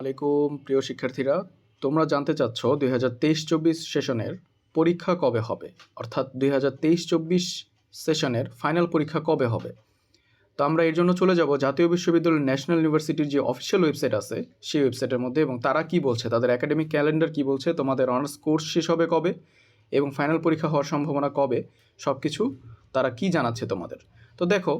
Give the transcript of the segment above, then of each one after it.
আলাইকুম প্রিয় শিক্ষার্থীরা, তোমরা জানতে চাচ্ছ 2023-24 সেশনের পরীক্ষা কবে হবে, অর্থাৎ 2023-24 সেশনের ফাইনাল পরীক্ষা কবে হবে। তো আমরা এর জন্য চলে যাব জাতীয় বিশ্ববিদ্যালয় ন্যাশনাল ইউনিভার্সিটির যে অফিসিয়াল ওয়েবসাইট আছে সেই ওয়েবসাইটের মধ্যে, এবং তারা কি বলছে, তাদের একাডেমিক ক্যালেন্ডার কি বলছে, তোমাদের অনার্স কোর্স শেষ হবে কবে এবং ফাইনাল পরীক্ষা হওয়ার সম্ভাবনা কবে, সব কিছু তারা কি জানাচ্ছে তোমাদের। তো দেখো,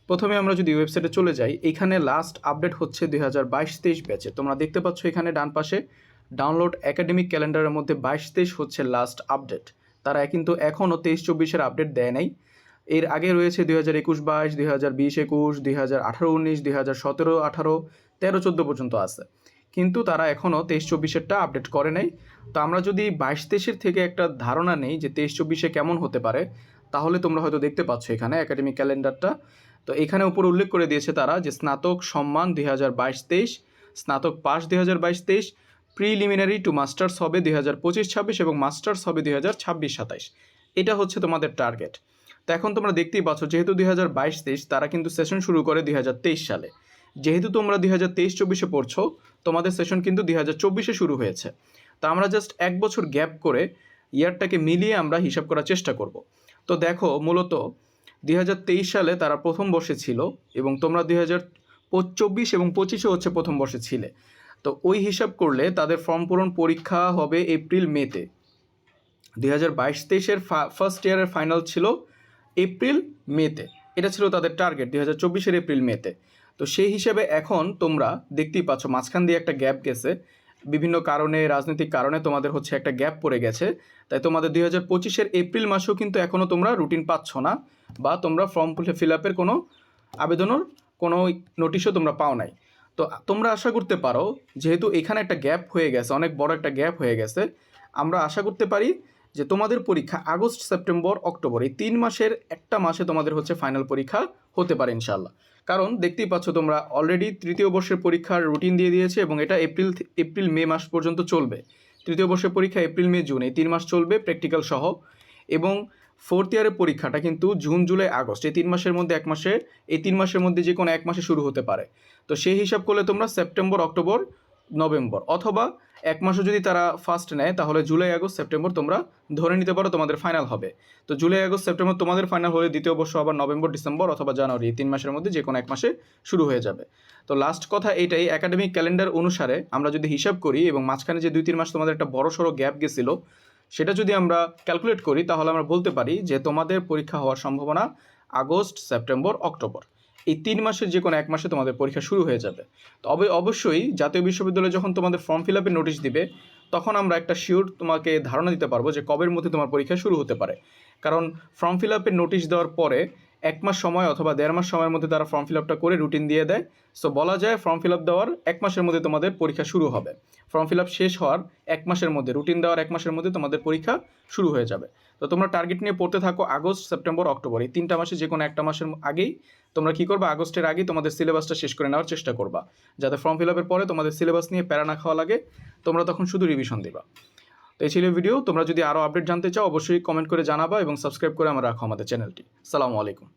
প্রথমে আমরা যদি ওয়েবসাইটে চলে যাই, এখানে লাস্ট আপডেট হচ্ছে 2022-23 ব্যাচে। তোমরা দেখতে পাচ্ছ এখানে ডান পাশে ডাউনলোড একাডেমিক ক্যালেন্ডারের মধ্যে 22-23 হচ্ছে লাস্ট আপডেট। তারা কিন্তু এখনও 23-24-এর আপডেট দেয় নাই। এর আগে রয়েছে 2021-22, 2020-21, 2018-19, 2017-18, 13-14 পর্যন্ত আছে, কিন্তু তারা এখনও 23-24-এরটা আপডেট করে নাই। তো আমরা যদি 22-23-এর থেকে একটা ধারণা নেই যে 23-24-এ কেমন হতে পারে, তাহলে তোমরা হয়তো দেখতে পাচ্ছ এখানে একাডেমিক ক্যালেন্ডারটা। তো এখানে উপরে উল্লেখ করে দিয়েছে তারা যে স্নাতক সম্মান 2022-23, স্নাতক পাস 2022-23, প্রিলিমিনারি টু মাস্টার্স হবে 2025-26 এবং মাস্টার্স হবে 2026-27। এটা হচ্ছে তোমাদের টার্গেট। তো এখন তোমরা দেখতেই পাচ্ছ, যেহেতু 2022-23 তারা কিন্তু সেশন শুরু করে 2023 সালে, যেহেতু তোমরা 2023-24-এ পড়ছো, তোমাদের সেশন কিন্তু 2024-এ শুরু হয়েছে। তো আমরা জাস্ট এক বছর গ্যাপ করে ইয়ারটাকে মিলিয়ে আমরা হিসাব করার চেষ্টা করব। তো দেখো, মূলত 2023 সালে তারা প্রথম বর্ষে ছিল এবং তোমরা 2024 এবং 25-এ হচ্ছে প্রথম বর্ষে ছিলে। তো ওই হিসাব করলে তাদের ফর্ম পূরণ পরীক্ষা হবে এপ্রিল-মেতে। 2022-23-এর ফার্স্ট ইয়ারের ফাইনাল ছিল এপ্রিল-মেতে, এটা ছিল তাদের টার্গেট 2024-এর এপ্রিল-মেতে। তো সেই হিসেবে এখন তোমরা দেখতেই পাচ্ছ মাঝখান দিয়ে একটা গ্যাপ গেছে, বিভিন্ন কারণে, রাজনৈতিক কারণে তোমাদের হচ্ছে একটা গ্যাপ পড়ে গেছে। তাই তোমাদের 2025-এর এপ্রিল মাসেও কিন্তু এখনও তোমরা রুটিন পাচ্ছ না, বা তোমরা ফর্ম ফিল আপের কোনো আবেদনের কোনো নোটিশও তোমরা পাও নাই। তো তোমরা আশা করতে পারো, যেহেতু এখানে একটা গ্যাপ হয়ে গেছে, অনেক বড় একটা গ্যাপ হয়ে গেছে, আমরা আশা করতে পারি যে তোমাদের পরীক্ষা আগস্ট, সেপ্টেম্বর, অক্টোবর এই 3 মাসের একটা মাসে তোমাদের হচ্ছে ফাইনাল পরীক্ষা হতে পারে ইনশাআল্লাহ। কারণ দেখতেই পাচ্ছ তোমরা অলরেডি তৃতীয় বর্ষের পরীক্ষার রুটিন দিয়ে দিয়েছে এবং এটা এপ্রিল-মে মাস পর্যন্ত চলবে। তৃতীয় বর্ষের পরীক্ষা এপ্রিল-মে-জুন এই 3 মাস চলবে প্র্যাকটিক্যাল সহ, এবং ফোর্থ ইয়ারের পরীক্ষাটা কিন্তু জুন, জুলাই, আগস্ট এই 3 মাসের মধ্যে এই 3 মাসের মধ্যে যে কোনো এক মাসে শুরু হতে পারে। তো সেই হিসাব করলে তোমরা সেপ্টেম্বর, অক্টোবর, নভেম্বর, অথবা এক মাসও যদি তারা ফার্স্ট নেয় তাহলে জুলাই, আগস্ট, সেপ্টেম্বর তোমরা ধরে নিতে পারো তোমাদের ফাইনাল হবে। তো জুলাই, আগস্ট, সেপ্টেম্বর তোমাদের ফাইনাল হলে দ্বিতীয় বর্ষ আবার নভেম্বর, ডিসেম্বর অথবা জানুয়ারি এই 3 মাসের মধ্যে যে কোনো এক মাসে শুরু হয়ে যাবে। তো লাস্ট কথা এটাই, একাডেমিক ক্যালেন্ডার অনুসারে আমরা যদি হিসাব করি এবং মাঝখানে যে 2-3 মাস তোমাদের একটা বড় সড়ো গ্যাপ গেছিলো, সেটা যদি আমরা ক্যালকুলেট করি তাহলে আমরা বলতে পারি যে তোমাদের পরীক্ষা হওয়ার সম্ভাবনা আগস্ট, সেপ্টেম্বর, অক্টোবর এই 3 মাসের যে কোনো এক মাসে তোমাদের পরীক্ষা শুরু হয়ে যাবে। তবে অবশ্যই জাতীয় বিশ্ববিদ্যালয় যখন তোমাদের ফর্ম ফিল আপের নোটিশ দিবে, তখন আমরা একটা শিওর তোমাকে ধারণা দিতে পারবো যে কবের মধ্যে তোমার পরীক্ষা শুরু হতে পারে। কারণ ফর্ম ফিল আপের নোটিশ দেওয়ার পরে 1 মাস সময় অথবা 1.5 মাস সময়ের মধ্যে তারা ফর্ম ফিল আপটা করে রুটিন দিয়ে দেয়। সো বলা যায় ফর্ম ফিল আপ দেওয়ার 1 মাসের মধ্যে তোমাদের পরীক্ষা শুরু হবে। ফর্ম ফিল আপ শেষ হওয়ার 1 মাসের মধ্যে, রুটিন দেওয়ার 1 মাসের মধ্যে তোমাদের পরীক্ষা শুরু হয়ে যাবে। তো তোমরা টার্গেট নিয়ে পড়তে থাকো আগস্ট, সেপ্টেম্বর, অক্টোবর এই 3টা মাসে যে কোনো একটা মাসের আগেই তোমরা কী করবা, আগস্টের আগেই তোমাদের সিলেবাসটা শেষ করে নেওয়ার চেষ্টা করবা, যাতে ফর্ম ফিল আপের পরে তোমাদের সিলেবাস নিয়ে প্যারা না খাওয়া লাগে, তোমরা তখন শুধু রিভিশন দিবা। তো এই ছিল ভিডিও। তোমরা যদি আরও আপডেট জানতে চাও অবশ্যই কমেন্ট করে জানাবা এবং সাবস্ক্রাইব করে আমরা রাখো আমাদের চ্যানেলটি। আসসালামু আলাইকুম।